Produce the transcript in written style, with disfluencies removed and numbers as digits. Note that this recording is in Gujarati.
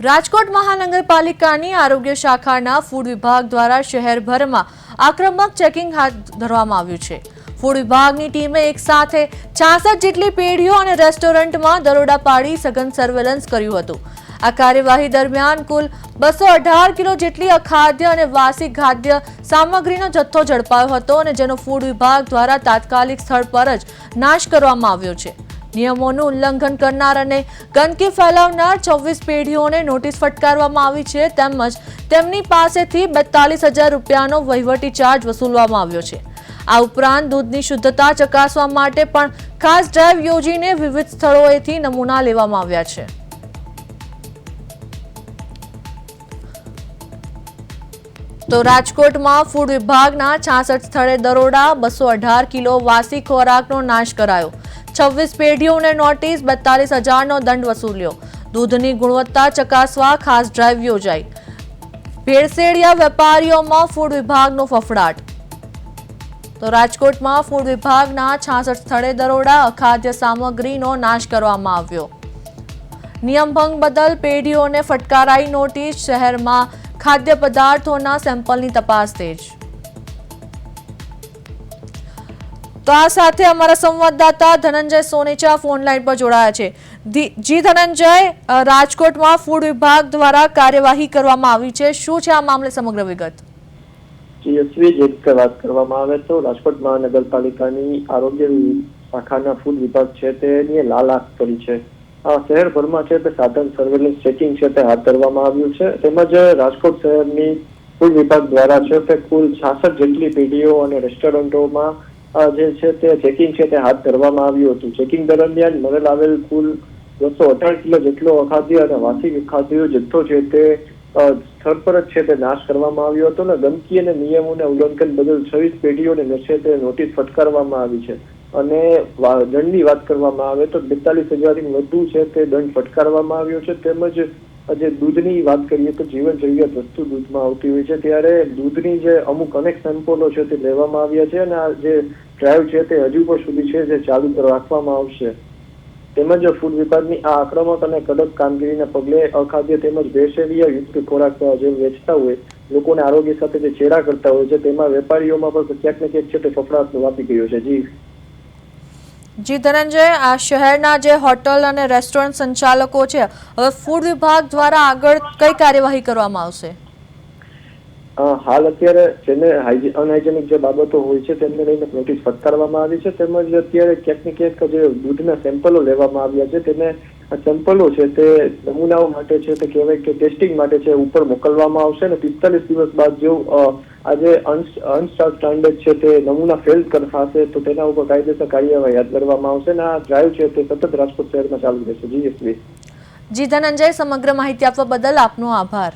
રાજકોટ મહાનગરપાલિકાની આરોગ્ય શાખાના ફૂડ વિભાગ દ્વારા શહેરભરમાં આક્રમક ચેકિંગ હાથ ધરવામાં આવ્યું છે। ફૂડ વિભાગની ટીમે એક સાથે 66 જેટલી પેઢીઓ અને રેસ્ટોરન્ટમાં દરોડા પાડી સઘન સર્વેલન્સ કર્યું હતું। આ કાર્યવાહી દરમિયાન કુલ 218 કિલો જેટલી અખાદ્ય અને વાસી ખાદ્ય સામગ્રીનો જથ્થો ઝડપાયો હતો અને જેનો ફૂડ વિભાગ દ્વારા તાત્કાલિક સ્થળ પર જ નાશ કરવામાં આવ્યો છે। નિયમોનું ઉલ્લંઘન કરનાર અને ગંદકી ફેલાવનાર 24 પેઢીઓને નોટિસ ફટકારવામાં આવી છે તેમજ તેમની પાસેથી 42,000 રૂપિયાનો વહીવટી ચાર્જ વસૂલવામાં આવ્યો છે। આ ઉપરાંત દૂધની શુદ્ધતા ચકાસવા માટે પણ ખાસ ડ્રાઈવ યોજીને વિવિધ સ્થળોએથી નમૂના લેવામાં આવ્યા છે। તો રાજકોટમાં ફૂડ વિભાગના 66 સ્થળે દરોડા, 218 કિલો વાસી ખોરાકનો નાશ કરાયો, 26 પેઢીઓને નોટિસ, 42,000નો દંડ વસૂલ્યો। દૂધની ગુણવત્તા ચકાસવા ખાસ ડ્રાઈવ યોજાઈ। ભેળસેળિયા વેપારીઓમાં ફૂડ વિભાગનો ફફડાટ। તો રાજકોટમાં ફૂડ વિભાગના 66 સ્થળે દરોડા, અખાદ્ય સામગ્રીનો નાશ કરવામાં આવ્યો। નિયમભંગ બદલ પેઢીઓને ફટકારાઈ નોટિસ। શહેરમાં ખાદ્ય પદાર્થોના સેમ્પલની તપાસ તેજ। તો આ સાથે અમારા સંવાદદાતા ધનંજય સોનેચા ફોન લાઈન પર જોડાયા છે। જી ધનંજય, રાજકોટમાં ફૂડ વિભાગ દ્વારા કાર્યવાહી કરવામાં આવી છે, શું છે આ મામલે સમગ્ર વિગત? વાત કરવામાં આવે તો રાજકોટ મહાનગરપાલિકાની આરોગ્ય શાખાના ફૂડ વિભાગ છે તેની લાલ આંખ કરી છે। શહેરભરમાં છે તે સાધન સર્વેલન્સ ચેકિંગ છે તે હાથ ધરવામાં આવ્યું છે। તેમજ રાજકોટ શહેરની ફૂડ વિભાગ દ્વારા છે તે કુલ 66 જેટલી પેઢીઓ અને રેસ્ટોરન્ટોમાં જે છે તે ચેકિંગ છે તે હાથ ધરવામાં આવ્યું હતું। ચેકિંગ દરમિયાન મળેલ આવેલ કુલ 218 કિલો જેટલો અખાદ્ય અને વાસી ખાદ્યનો જથ્થો છે તે સ્થળ પર જ છે તે નાશ કરવામાં આવ્યો હતો અને ગંદકી અને નિયમોના ઉલ્લંઘન બદલ 26 પેઢીઓને છે તે નોટિસ ફટકારવામાં આવી છે અને દંડની વાત કરવામાં આવે તો 42,000થી વધુ છે તે દંડ ફટકારવામાં આવ્યો છે। તેમજ જે દૂધની વાત કરીએ તો જીવન જરૂરિયાત વસ્તુ દૂધમાં આવતી હોય છે ત્યારે દૂધની જે અમુક અનેક સેમ્પલો છે તે લેવામાં આવ્યા છે અને આ જે ડ્રાઈવ છે તે હજુ પણ સુધી છે જે ચાલુ રાખવામાં આવશે। તેમજ ફૂડ વિભાગની આ આક્રમક અને કડક કામગીરીના પગલે અખાદ્ય તેમજ ભેળસેળિયા યુક્ત ખોરાક જે વેચતા હોય, લોકોને આરોગ્ય સાથે જે છેડા કરતા હોય છે તેમાં વેપારીઓમાં પણ ક્યાંક ને ક્યાંક છે તે ફફડાટ વ્યાપી ગયો છે। જી ધનંજય, આ શહેરના જે હોટલ અને રેસ્ટોરન્ટ સંચાલકો છે, હવે ફૂડ વિભાગ દ્વારા આગળ કઈ કાર્યવાહી કરવામાં આવશે? હાલ અત્યારે જેને અનહાઇજેનિક જે બાબતો હોય છે તેમને લઈને નોટિસ ફટકારવામાં આવી છે। તેમજ અત્યારે ક્યાંક ને ક્યાંક જે દૂધના સેમ્પલો લેવામાં આવ્યા છે તેને સેમ્પલો છે તે નમૂનાઓ માટે છે તે કહેવાય કે ટેસ્ટિંગ માટે છે ઉપર મોકલવામાં આવશે અને 45 દિવસ બાદ જો આજે અનસ્ટાન્ડર્ડ છે તે નમૂના ફેલ થશે તો તેના ઉપર કાયદેસર કાર્યવાહી હાથ ધરવામાં આવશે અને આ ડ્રાઈવ છે તે સતત રાજકોટ શહેરમાં ચાલુ રહેશે। જી ધનંજય, સમગ્ર માહિતી આપવા બદલ આપનો આભાર।